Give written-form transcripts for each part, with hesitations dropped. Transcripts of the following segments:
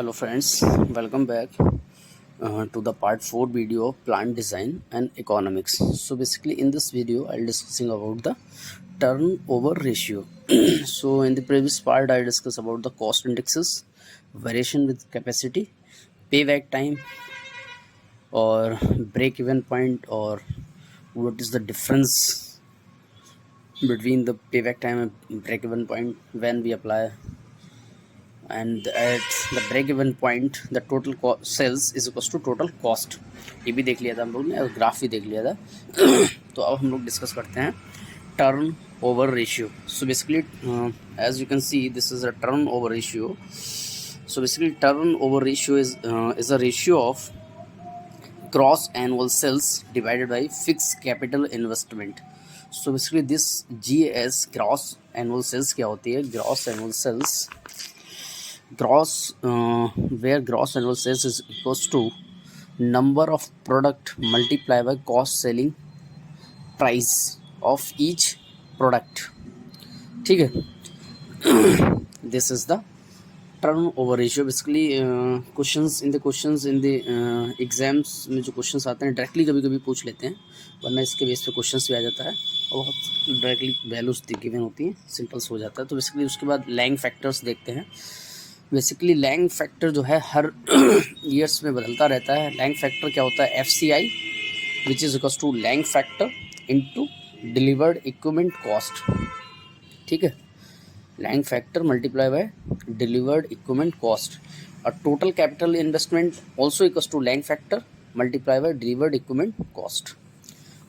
Hello friends, welcome back to the part 4 video of plant design and economics. So basically in this video I'll discussing about the turnover ratio. So in the previous part I discussed about the cost indexes, variation with capacity, payback time or break even point, or what is the difference between the payback time and break even point when we apply, and at the break even point the total sales is equals to total cost. ये भी देख लिया था हम लोग ने और graph भी देख लिया था. तो अब हम लोग डिस्कस करते हैं turnover ratio. So basically as you can see this is a turnover ratio. So basically turn over ratio is a ratio of gross annual sales divided by fixed capital investment. So basically this GAS gross annual sales क्या होती है? Gross annual sales, where gross annual sales is equals to number of product multiplied by cost selling price of each product. ठीक है. This is the turnover ratio. Basically questions in the exams में जो questions आते हैं directly कभी कभी पूछ लेते हैं, वरना इसके बेस पे क्वेश्चंस भी आ जाता है और बहुत डायरेक्टली वैल्यूज गिवन होती हैं, सिंपल्स हो जाता है. तो बेसिकली उसके बाद लैंग फैक्टर्स देखते हैं. बेसिकली लैंग फैक्टर जो है हर ईयर्स में बदलता रहता है. लैंग फैक्टर क्या होता है? FCI which is equals to Lang factor into delivered equipment cost. ठीक है, Lang factor multiply by delivered equipment cost. और total capital investment also equals to Lang factor multiply by delivered equipment cost.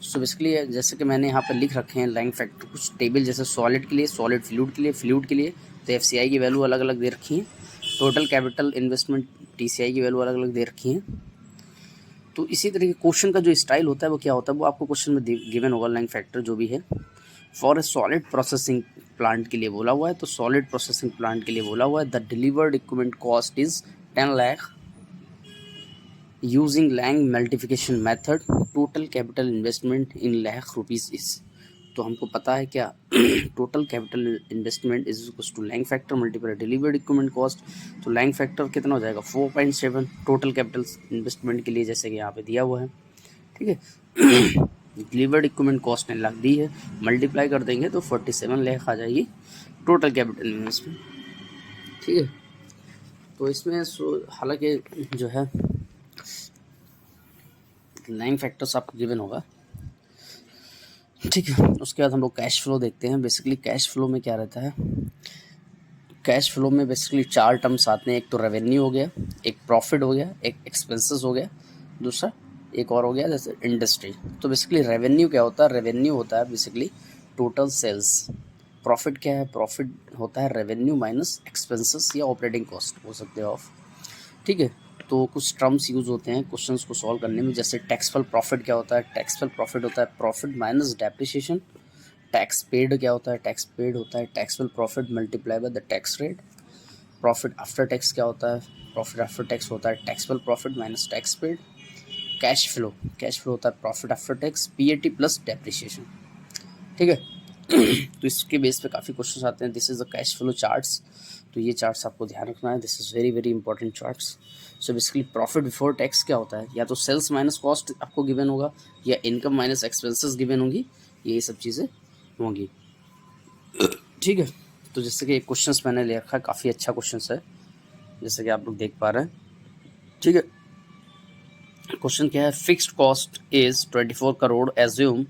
So basically जैसे कि मैंने यहाँ पर लिख रखे हैं लैंग फैक्टर कुछ टेबल, जैसे सॉलिड के लिए, सॉलिड फ्लूइड के लिए, फ्लूइड के लिए तो FCI की वैल्यू अलग अलग दे रखी है. टोटल कैपिटल इन्वेस्टमेंट TCI की वैल्यू अलग अलग दे रखी है. तो इसी तरीके क्वेश्चन का जो स्टाइल होता है वो क्या होता है, वो आपको क्वेश्चन में गिवन होगा. लैंग फैक्टर जो भी है for a solid processing plant के लिए बोला हुआ है, तो सॉलिड प्रोसेसिंग प्लांट के लिए बोला हुआ है the delivered equipment cost is 10 lakh using Lang multiplication method. Total capital investment in lakh rupees is. तो हमको पता है क्या, total capital investment is equals to Lang factor multiply delivered equipment cost. तो लैंग फैक्टर कितना हो जाएगा? 4.7 टोटल कैपिटल इन्वेस्टमेंट के लिए, जैसे कि यहाँ पे दिया हुआ है. ठीक है. डिलीवर्ड इक्विपमेंट कॉस्ट 10 लाख दी है, मल्टीप्लाई कर देंगे तो 47 लाख आ जाएगी टोटल कैपिटल इन्वेस्टमेंट. ठीक है. तो इसमें हालांकि जो है लैंग फैक्टर्स आपको गिवन होगा. ठीक है. उसके बाद हम लोग कैश फ्लो देखते हैं. बेसिकली कैश फ्लो में क्या रहता है? कैश फ्लो में बेसिकली 4 टर्म्स आते हैं. एक तो रेवेन्यू हो गया, एक प्रॉफिट हो गया, एक एक्सपेंसेस हो गया, दूसरा एक और हो गया जैसे इंडस्ट्री. तो बेसिकली रेवेन्यू क्या होता है? रेवेन्यू होता है बेसिकली टोटल सेल्स. प्रॉफिट क्या है? प्रॉफिट होता है रेवेन्यू माइनस एक्सपेंसेस या ऑपरेटिंग कॉस्ट हो सकते हो ऑफ. ठीक है. तो कुछ टर्म्स यूज़ होते हैं क्वेश्चंस को सॉल्व करने में, जैसे टैक्सफुल प्रॉफिट क्या होता है? टैक्सफुल प्रॉफिट होता है profit minus depreciation. Tax paid क्या होता है? टैक्स पेड होता है taxable profit multiply by the tax rate. Profit after tax क्या होता है? प्रॉफिट आफ्टर टैक्स होता है taxable profit minus tax paid. Cash flow होता है profit after tax PAT plus depreciation. ठीक है. तो इसके बेस पे काफ़ी क्वेश्चंस आते हैं. This is the cash flow charts. तो ये चार्ट्स आपको ध्यान रखना है. This is very very important charts. So basically profit before tax क्या होता है? या तो सेल्स माइनस कॉस्ट आपको गिवन होगा, या इनकम माइनस एक्सपेंसेस गिवन होंगी, ये सब चीज़ें होंगी. ठीक है. तो जैसे कि एक क्वेश्चंस मैंने ले रखा है, काफ़ी अच्छा क्वेश्चन है जैसे कि आप लोग देख पा रहे हैं. ठीक है. क्वेश्चन क्या है? Fixed cost is 24 crore, assume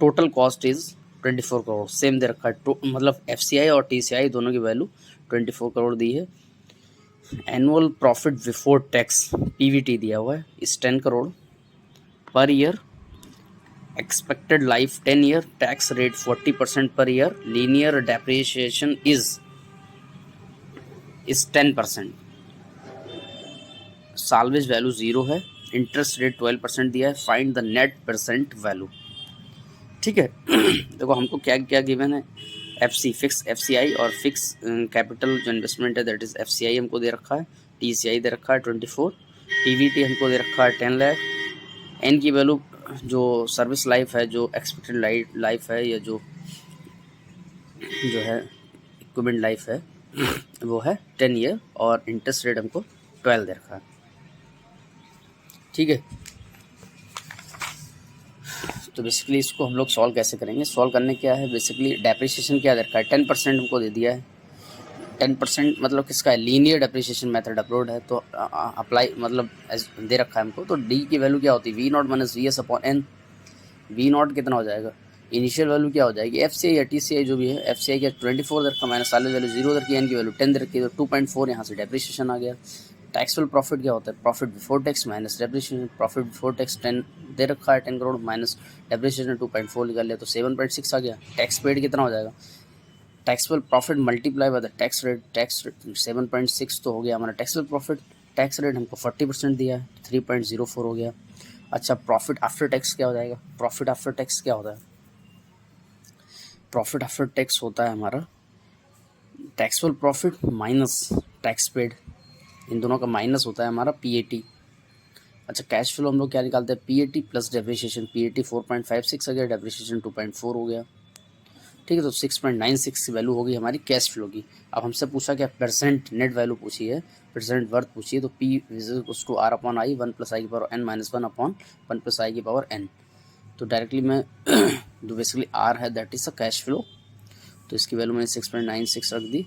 total cost is 24 crore. Same दे रखा है. मतलब FCI और TCI दोनों की वैल्यू 24 करोड़ दी है. Annual profit before tax PBT दिया हुआ है इस 10 crore per year. Expected life 10 year. Tax rate 40% per year. Linear depreciation is 10%. Salvage value 0 है. इंटरेस्ट रेट 12% दिया है. Find the net percent value. ठीक है. देखो हमको क्या क्या गिवन है? फिक्स FCI और फिक्स कैपिटल जो इन्वेस्टमेंट है दैट इज FCI हमको दे रखा है. TCI दे रखा है 24. PBT हमको दे रखा है 10 लाख. N की वैल्यू जो सर्विस लाइफ है, जो एक्सपेक्टेड लाइफ है, या जो है इक्विपमेंट लाइफ है वो है 10 ईयर. और इंटरेस्ट रेट हमको 12 दे रखा है, ठीक है। तो बेसिकली इसको हम लोग सॉल्व कैसे करेंगे, सॉल्व करने क्या है, बेसिकली डेप्रिसिएशन क्या दे रखा है, 10% हमको दे दिया है। 10% मतलब किसका है, लीनियर डेप्रिसिएशन मेथड अपलोड है, तो अप्लाई मतलब दे रखा है हमको। तो डी की वैल्यू क्या होती है, V not minus V S upon N. V not कितना हो जाएगा, इनिशियल वैल्यू क्या हो जाएगी, एफ सी आई या टी सी आई जो भी है, एफ सी आई का 24 दर का माइनस साल वैल्यू 0 दर की, एन की वैल्यू 10 दर की, तो 2.4 यहाँ से डेप्रिसिएशन आ गया। टैक्सफुल प्रॉफिट क्या होता है, profit before tax minus depreciation, profit before tax 10 दे रखा है 10 करोड़ माइनस डेप्रिसिएशन 2.4 निकाल लिया तो 7.6 आ गया। टैक्स पेड कितना हो जाएगा, taxable profit multiply by the tax rate, tax rate 7.6 तो हो गया हमारा टैक्सेबल प्रॉफिट। टैक्स रेट हमको 40% दिया है, 3.04 हो गया। अच्छा प्रॉफिट आफ्टर टैक्स क्या हो जाएगा, प्रॉफिट आफ्टर टैक्स क्या होता है, प्रॉफिट आफ्टर टैक्स होता है हमारा taxable profit minus tax paid, इन दोनों का माइनस होता है हमारा पीएटी। अच्छा कैश फ्लो हम लोग क्या निकालते हैं, पीएटी प्लस डेप्रिसिएशन, पीएटी 4.56 आ गया, डेप्रिसिएशन 2.4 हो गया, ठीक है। तो 6.96 की वैल्यू होगी हमारी कैश फ्लो की। अब हमसे पूछा क्या, परसेंट नेट वैल्यू पूछी है, परसेंट वर्थ पूछी है, तो P to R upon i 1 plus i की power n minus 1 upon 1 plus i की पावर एन। तो डायरेक्टली मैं जो बेसिकली आर है that is a cash flow, तो इसकी वैल्यू मैंने 6.96 रख दी।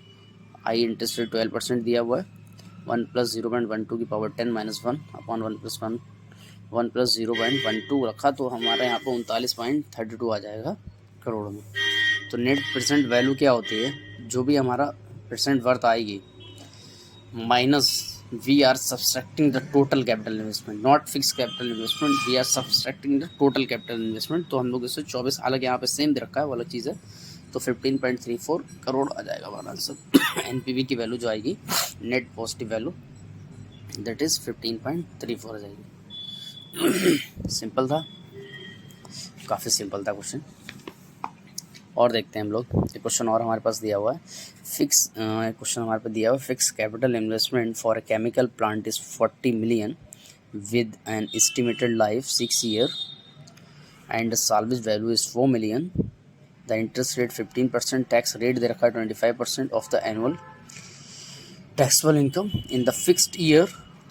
आई इंटरेस्ट रेट 12% दिया हुआ है, 1 प्लस 0.12 की power 10 minus 1 upon 1 plus 1 plus 0.12 रखा, तो हमारे यहाँ पर 39.32 आ जाएगा करोड़ में। तो नेट प्रेजेंट वैल्यू क्या होती है, जो भी हमारा प्रेजेंट वर्थ आएगी minus we are subtracting the total capital investment, not fixed capital investment, we are subtracting the total capital investment. तो हम लोग इसे 24, हालांकि यहाँ पे सेम दे रखा है वो अलग चीज़ है, तो 15.34 करोड़ आ जाएगा हमारा आंसर। एनपीवी की वैल्यू जो आएगी net positive value that is 15.34 आ जाएगी। सिंपल था, काफ़ी सिंपल था क्वेश्चन। और देखते हैं हम लोग, एक क्वेश्चन और हमारे पास दिया हुआ है, फिक्स क्वेश्चन हमारे पास दिया हुआ है, fix capital investment for a chemical plant is 40 million with an estimated life 6 year and salvage value is 4 million, the interest rate 15%, tax rate दे रखा है 25% of the annual taxable income in the fixed year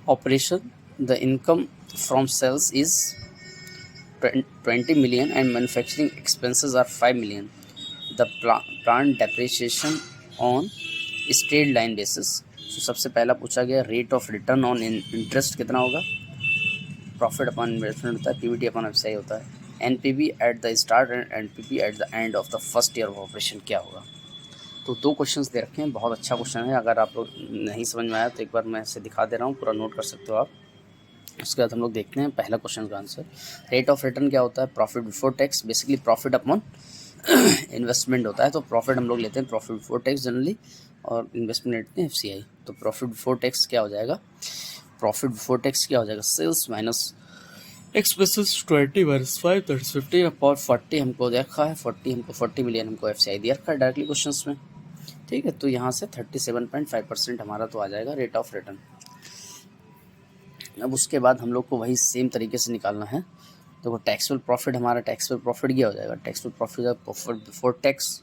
operation, the income from sales is 20 million and manufacturing expenses are 5 million. The plant depreciation on straight line basis. So सबसे पहला पूछा गया rate of return on interest कितना होगा, profit upon investment होता है, Pvt upon FCI होता है, NPV at the start and NPV at the end of the first year of operation क्या होगा। तो 2 क्वेश्चंस दे रखे हैं, बहुत अच्छा क्वेश्चन है, अगर आप लोग नहीं समझ में आया तो एक बार मैं इसे दिखा दे रहा हूँ, पूरा नोट कर सकते हो आप। उसके बाद हम लोग देखते हैं पहला क्वेश्चन का आंसर। रेट ऑफ रिटर्न क्या होता है, profit before tax, basically profit upon investment होता है, तो प्रॉफिट हम लोग लेते हैं प्रॉफिट बिफोर टैक्स जनरली, और इन्वेस्टमेंट लेते हैं एफसीआई। तो प्रॉफिट बिफोर टैक्स क्या हो जाएगा, प्रॉफिट बिफोर टैक्स क्या हो जाएगा, sales minus expenses 20 minus 5 that is 15 upon 40 हमको देखा है, 40 हमको 40 मिलियन हमको एफसीआई दिया रखा है डायरेक्टली क्वेश्चंस में, ठीक है। तो यहाँ से 37.5% हमारा तो आ जाएगा रेट ऑफ रिटर्न। अब उसके बाद हम लोग को वही सेम तरीके से निकालना है। देखो टैक्सेबल प्रॉफिट, हमारा टैक्सेबल प्रॉफिट क्या हो जाएगा, taxable profit before tax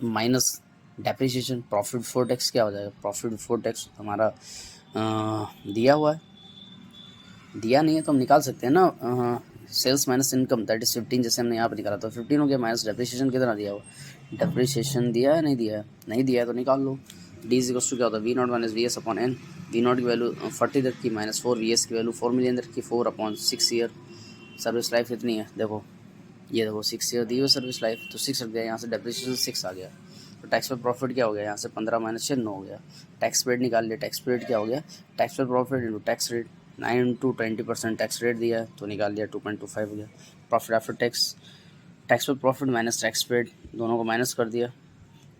minus depreciation, profit before tax क्या हो जाएगा, प्रॉफिट बिफोर टैक्स हमारा दिया हुआ है, दिया नहीं है तो हम निकाल सकते हैं ना, sales minus income that is 15, जैसे हमने यहाँ पर निकाला तो 15 हो गया, माइनस डेप्रिसिएशन कितना दिया हुआ, डेप्रिसिएशन दिया है नहीं दिया है, नहीं दिया है तो निकाल लो। डी इज इक्वल टू क्या होता है, V not minus V S upon N, V not की वैल्यू 40 रखी माइनस 4, वी एस की वैल्यू 4 मिलियन रखी, 4 अपॉन 6 ईयर, सर्विस लाइफ इतनी है, देखो ये देखो 6 ईयर दी हुई सर्विस लाइफ, तो 6 रख दिया, यहाँ से डेप्रिसिएशन 6 आ गया, तो टैक्स पर प्रॉफिट क्या हो गया, यहाँ से 15 माइनस 6 9 हो गया, टैक्स पेड निकाल लिया, टैक्स पेड क्या हो गया, टैक्स पर profit into tax rate, 9 into 20% tax rate दिया है तो निकाल लिया 2.25 हो गया, प्रॉफिट आफ्टर टैक्स, टैक्स पर प्रॉफिट माइनस टैक्स पेड, दोनों को माइनस कर दिया,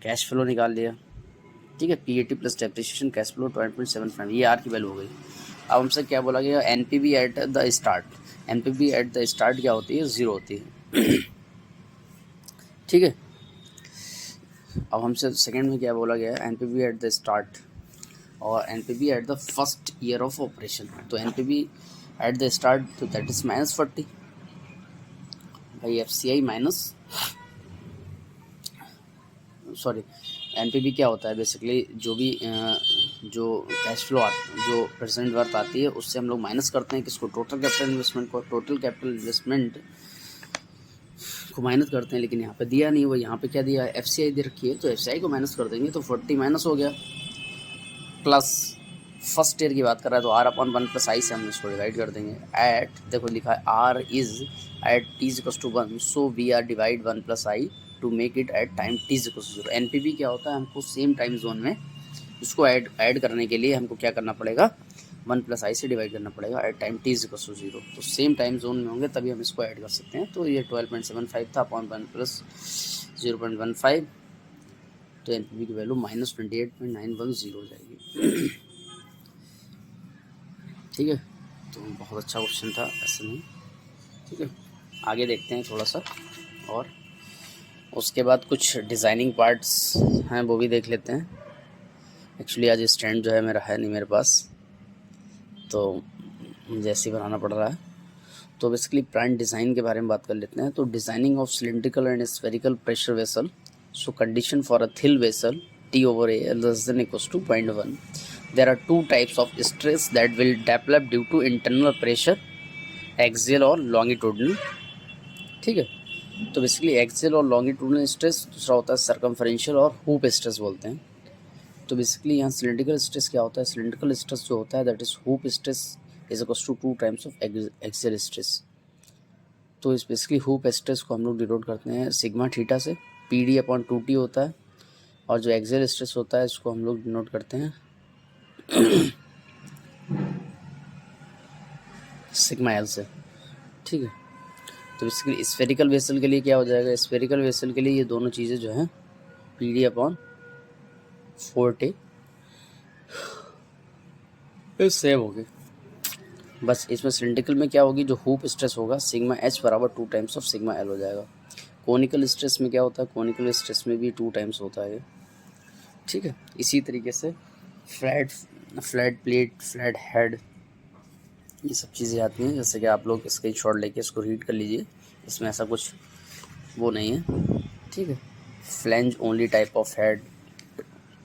कैश फ्लो निकाल लिया, ठीक है। PAT plus depreciation cash flow 12.75, ये आर की वैल्यू हो गई। अब हमसे क्या बोला गया, NPV at the start, NPV at the start क्या होती है, 0 होती है, ठीक है। अब हमसे सेकंड में क्या बोला गया, एनपीवी एट द स्टार्ट और NPV at the first year of operation, तो एनपीवी एट द स्टार्ट तो दैट इज माइनस 40 भाई, एफसीआई माइनस सॉरी एनपीवी क्या होता है बेसिकली, जो भी जो कैश फ्लो जो प्रेजेंट वर्थ आती है उससे हम लोग माइनस करते हैं किसको, टोटल कैपिटल इन्वेस्टमेंट को। टोटल कैपिटल इन्वेस्टमेंट को माइनस करते हैं, लेकिन यहाँ पे दिया नहीं, वो यहाँ पे क्या दिया है, एफसीआई दे रखी है, तो एफसीआई को माइनस कर देंगे तो 40 माइनस हो गया, प्लस फर्स्ट ईयर की बात कर रहा है तो आर अपॉन 1 प्लस आई से हम इसको डिवाइड कर देंगे। एट, देखो लिखा है R is at T is equals to 1, so we are divide 1 plus I to make it at time T is equals to 0। NPV क्या होता है, हमको सेम टाइम जोन में उसको ऐड करने के लिए हमको क्या करना पड़ेगा, 1 प्लस आई से डिवाइड करना पड़ेगा at time T is equals to 0। तो सेम टाइम जोन में होंगे तभी हम इसको ऐड कर सकते हैं। तो ये 12.75 था अपॉन 1 प्लस 0.15, तो एनपीवी की वैल्यू -28.910 हो जाएगी। ठीक है, तो बहुत अच्छा क्वेश्चन था, ऐसे नहीं। ठीक है, आगे देखते हैं थोड़ा सा, और उसके बाद कुछ डिज़ाइनिंग पार्ट्स हैं वो भी देख लेते हैं। एक्चुअली आज स्टैंड जो है मेरा है नहीं मेरे पास, तो मुझे ऐसे ही बनाना पड़ रहा है। तो बेसिकली प्लांट डिज़ाइन के बारे में बात कर लेते हैं। तो designing of cylindrical and spherical pressure vessel, so condition for a Thiel vessel T/A less than equals to 0.1. There are two types of stress that will develop due to internal pressure, axial और longitudinal। ठीक है, तो basically axial और longitudinal stress, दूसरा होता है सर्कमफरेंशियल और hoop stress बोलते हैं। तो बेसिकली यहाँ सिलिंड्रिकल स्ट्रेस क्या होता है, सिलिंड्रिकल स्ट्रेस जो होता है that is hoop stress is equals to 2 times of axial stress. तो इस बेसिकली हुप स्ट्रेस को हम लोग डिनोट करते हैं सिग्मा थीटा से, PD अपॉन 2T होता है, और जो एक्सियल स्ट्रेस होता है इसको हम लोग डिनोट करते हैं सिग्मा L से। ठीक है, तो बेसिकली स्फेरिकल वेसल के लिए क्या हो जाएगा, स्फेरिकल वेसल के लिए ये दोनों चीज़ें जो हैं PD अपॉन 4T सेम होगी। बस इसमें सिलिंड्रिकल में क्या होगी, जो हुप स्ट्रेस होगा सिग्मा H बराबर 2 टाइम्स ऑफ सिग्मा L हो जाएगा। कोनिकल स्ट्रेस में क्या होता है, कोनिकल स्ट्रेस में भी 2 टाइम्स होता है। ठीक है, इसी तरीके से फ्लैट प्लेट, फ्लैट हेड, ये सब चीज़ें आती हैं। जैसे कि आप लोग स्क्रीन शॉट लेके इसको रीड कर लीजिए, इसमें ऐसा कुछ वो नहीं है। ठीक है, flange only type of head,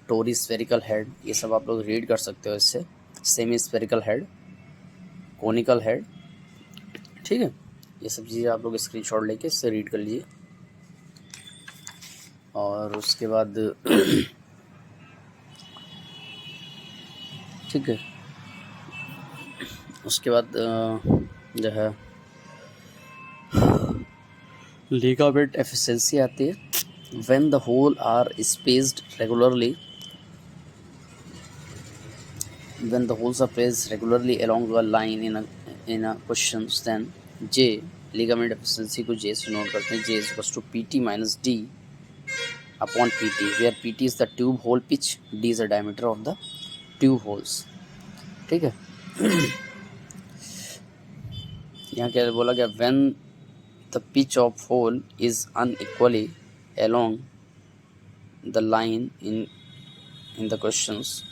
torispherical head, ये सब आप लोग रीड कर सकते हो इससे। Semi spherical head, conical head. ठीक है, ये सब चीज़ें आप लोग स्क्रीनशॉट लेके इससे रीड कर लीजिए। और उसके बाद ठीक है, उसके बाद जो है लिगामेंट एफिशिएंसी आती है। When the hole are spaced regularly, when the holes are placed regularly along a line in a questions, then J ligament efficiency को J से नोट करते हैं। J is equals to PT minus D upon PT, where PT is the tube hole pitch, D is the diameter of the tube holes। ठीक है, यहाँ क्या बोला गया, when the pitch of hole is unequally along the line in the questions,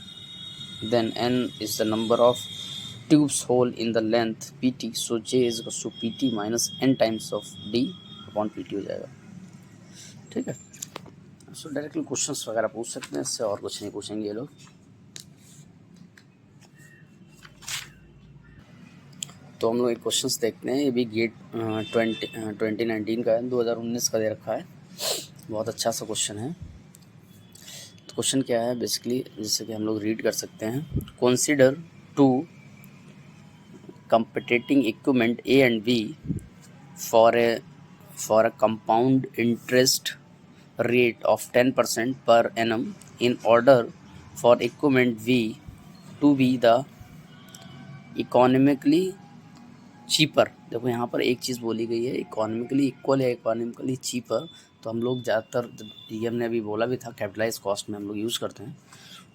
then n is the number of tubes hole in the length PT, so J is equals to PT minus n times of D upon PT हो जाएगा। ठीक है, सो directly questions वगैरह पूछ सकते हैं, इससे और कुछ नहीं पूछेंगे ये लोग। तो हम लोग एक क्वेश्चंस देखते हैं, ये भी गेट 2019 का है, 2019 का दे रखा है, बहुत अच्छा सा क्वेश्चन है। तो क्वेश्चन क्या है बेसिकली, जैसे कि हम लोग रीड कर सकते हैं, consider to competing equipment A and B for a compound interest rate of 10% per annum in order for equipment V to be the economically cheaper। देखो यहाँ पर एक चीज़ बोली गई है, इकोनॉमिकली इक्वल या इकोनॉमिकली चीपर। तो हम लोग ज़्यादातर, ये हमने अभी बोला भी था, कैपिटलाइज कॉस्ट में हम लोग यूज़ करते हैं।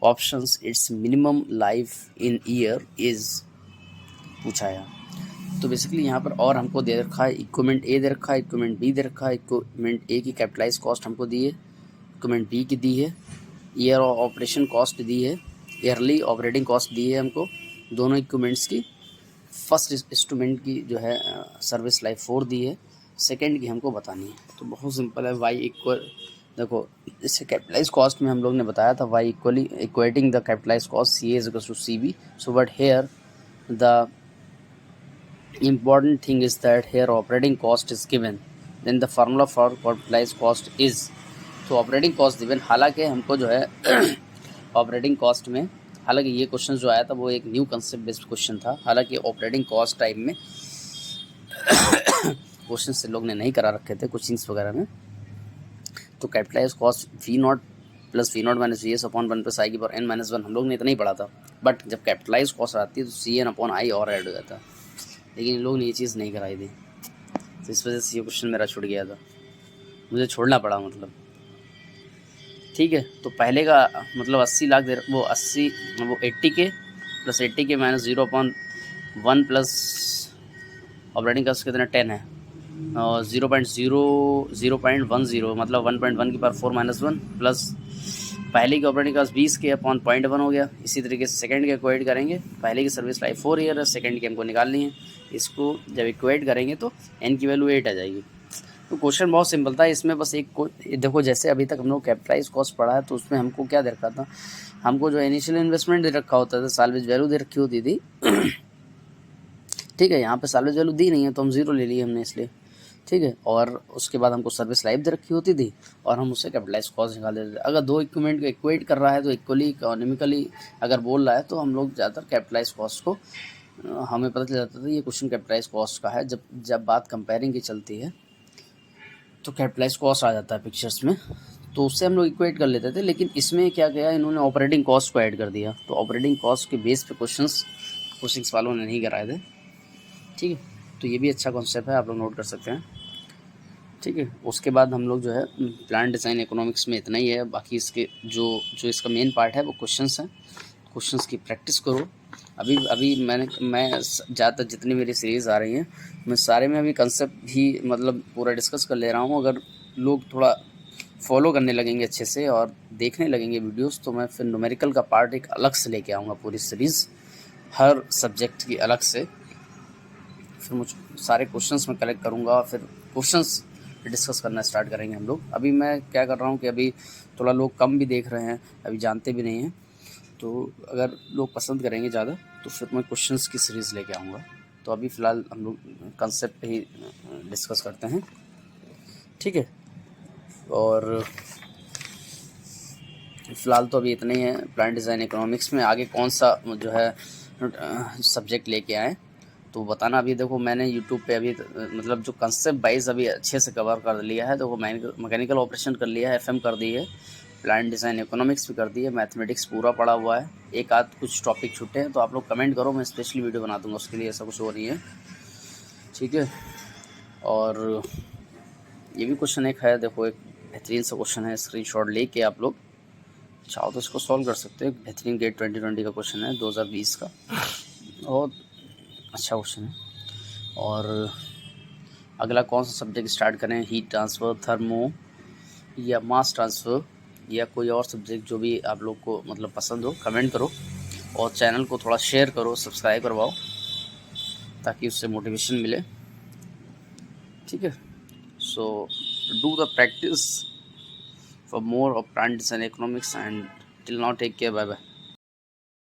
Options, it's minimum life in year is पूछा है। तो बेसिकली यहाँ पर और हमको दे रखा है, इक्विपमेंट ए दे रखा है, इक्विपमेंट बी दे रखा है। इक्विपमेंट ए की कैपिटलाइज कॉस्ट हमको दी है, इक्विपमेंट बी की दी है, ईयर ऑपरेशन कॉस्ट दी है, ईयरली ऑपरेटिंग कॉस्ट दी है हमको दोनों इक्विपमेंट्स की। फर्स्ट इंस्ट्रूमेंट की जो है सर्विस लाइफ 4 दी है, सेकेंड की हमको बतानी है। तो बहुत सिंपल है, वाई इक्वल देखो इससे कैपिटलाइज कॉस्ट में हम लोग ने बताया था why equally equating the capitalize cost C is equal to C B. So but here the important thing is that here operating cost is given, then the formula for capitalized cost is. तो operating cost given, हालांकि हमको जो है operating cost में, हालांकि ये question जो आया था वो एक न्यू कंसेप्ट बेस्ड क्वेश्चन था, हालांकि ऑपरेटिंग कॉस्ट टाइप में क्वेश्चन से लोग ने नहीं करा रखे थे कोचिंग्स वगैरह में. तो capitalise cost V nought plus V not minus V S upon one plus i की पावर एन माइनस वन हम लोग ने इतना ही पढ़ा था. बट जब कैपिटलाइज कॉस्ट आती है तो सी एन अपॉन आई और ऐड हो जाता है, लेकिन इन लोगों ने ये चीज़ नहीं कराई थी, तो इस वजह से ये क्वेश्चन मेरा छूट गया था, मुझे छोड़ना पड़ा मतलब. ठीक है, तो पहले का मतलब 80 लाख दे वो 80 के प्लस 80 के माइनस 0.1 प्लस ऑपरेटिंग कॉस्ट कितना 10 है और 0.10 मतलब 1.1 की पावर 4 माइनस 1 प्लस पहले की ऑपरेटिंग कॉस्ट 20 के अपॉन 0.1 हो गया. इसी तरीके से सेकंड के इक्वेट करेंगे, पहले की सर्विस लाइफ 4 ईयर है, सेकंड की हमको निकालनी है, इसको जब इक्वेट करेंगे तो एन की वैल्यू 8 आ जाएगी. तो क्वेश्चन बहुत सिंपल था, इसमें बस एक देखो जैसे अभी तक हम लोग कैपिटलाइज कॉस्ट पढ़ा है तो उसमें हमको क्या दे रखा था, हमको जो इनिशियल इन्वेस्टमेंट दे रखा होता था, साल्वेज वैल्यू दे रखी होती थी. ठीक है, यहाँ पे साल्वेज वैल्यू दी नहीं है तो हम जीरो ले लिए हमने इसलिए. ठीक है, और उसके बाद हमको सर्विस लाइफ दे रखी होती थी और हम उससे कैपिटलाइज कॉस्ट निकाल देते थे. अगर दो इक्विपमेंट को इक्वेट कर रहा है तो इक्वली इकोनॉमिकली अगर बोल रहा है तो हम लोग ज़्यादातर कैपिटलाइज कॉस्ट को हमें पता चल जाता था ये क्वेश्चन कैपिटलाइज कॉस्ट का है. जब बात कंपेयरिंग की चलती है तो कैपिटलाइज कॉस्ट आ जाता है पिक्चर्स में, तो उससे हम लोग इक्वेट कर लेते थे. लेकिन इसमें क्या किया, इन्होंने ऑपरेटिंग कॉस्ट को ऐड कर दिया, तो ऑपरेटिंग कॉस्ट के बेस पे क्वेश्चंस वालों ने नहीं कराए थे. ठीक है, तो ये भी अच्छा कॉन्सेप्ट है, आप लोग नोट कर सकते हैं. ठीक है, उसके बाद हम लोग जो है प्लान डिज़ाइन इकोनॉमिक्स में इतना ही है. बाकी इसके जो इसका मेन पार्ट है वो क्वेश्चंस हैं, क्वेश्चंस की प्रैक्टिस करो. अभी मैं ज़्यादातर जितनी मेरी सीरीज़ आ रही हैं मैं सारे में अभी कंसेप्ट भी मतलब पूरा डिस्कस कर ले रहा हूँ. अगर लोग थोड़ा फॉलो करने लगेंगे अच्छे से और देखने लगेंगे वीडियोस तो मैं फिर न्यूमेरिकल का पार्ट एक अलग से लेके आऊँगा, पूरी सीरीज़ हर सब्जेक्ट की अलग से. फिर मुझ सारे क्वेश्चंस मैं कलेक्ट करूँगा, फिर क्वेश्चंस डिस्कस करना स्टार्ट करेंगे हम लोग. अभी मैं क्या कर रहा हूँ कि अभी थोड़ा लोग कम भी देख रहे हैं, अभी जानते भी नहीं हैं, तो अगर लोग पसंद करेंगे ज़्यादा तो फिर मैं क्वेश्चंस की सीरीज़ लेके आऊँगा. तो अभी फ़िलहाल हम लोग कंसेप्ट पे ही डिस्कस करते हैं. ठीक है, और फ़िलहाल तो अभी इतना ही है प्लान डिज़ाइन इकोनॉमिक्स में. आगे कौन सा जो है सब्जेक्ट लेके आए तो बताना. अभी देखो मैंने यूट्यूब पे अभी मतलब जो कंसेप्ट वाइज अभी अच्छे से कवर कर लिया है. देखो मैकेनिकल ऑपरेशन कर लिया है, एफएम कर दी है, प्लान डिज़ाइन इकोनॉमिक्स भी कर दी है, मैथमेटिक्स पूरा पढ़ा हुआ है. एक आध कुछ टॉपिक छूटे हैं तो आप लोग कमेंट करो, मैं स्पेशली वीडियो बना दूंगा उसके लिए, ऐसा कुछ हो नहीं है. ठीक है, और ये भी क्वेश्चन एक है, देखो एक बेहतरीन सा क्वेश्चन है, स्क्रीनशॉट लेके आप लोग चाहो तो इसको सॉल्व कर सकते हैं. बेहतरीन गेट 2020 का क्वेश्चन है, 2020 का, और अच्छा क्वेश्चन है. और अगला कौन सा सब्जेक्ट स्टार्ट करें, हीट ट्रांसफ़र, थर्मो या मास ट्रांसफ़र या कोई और सब्जेक्ट, जो भी आप लोग को मतलब पसंद हो कमेंट करो. और चैनल को थोड़ा शेयर करो, सब्सक्राइब करवाओ ताकि उससे मोटिवेशन मिले. ठीक है, so do the practice for more of plan design economics and till now take care, bye bye.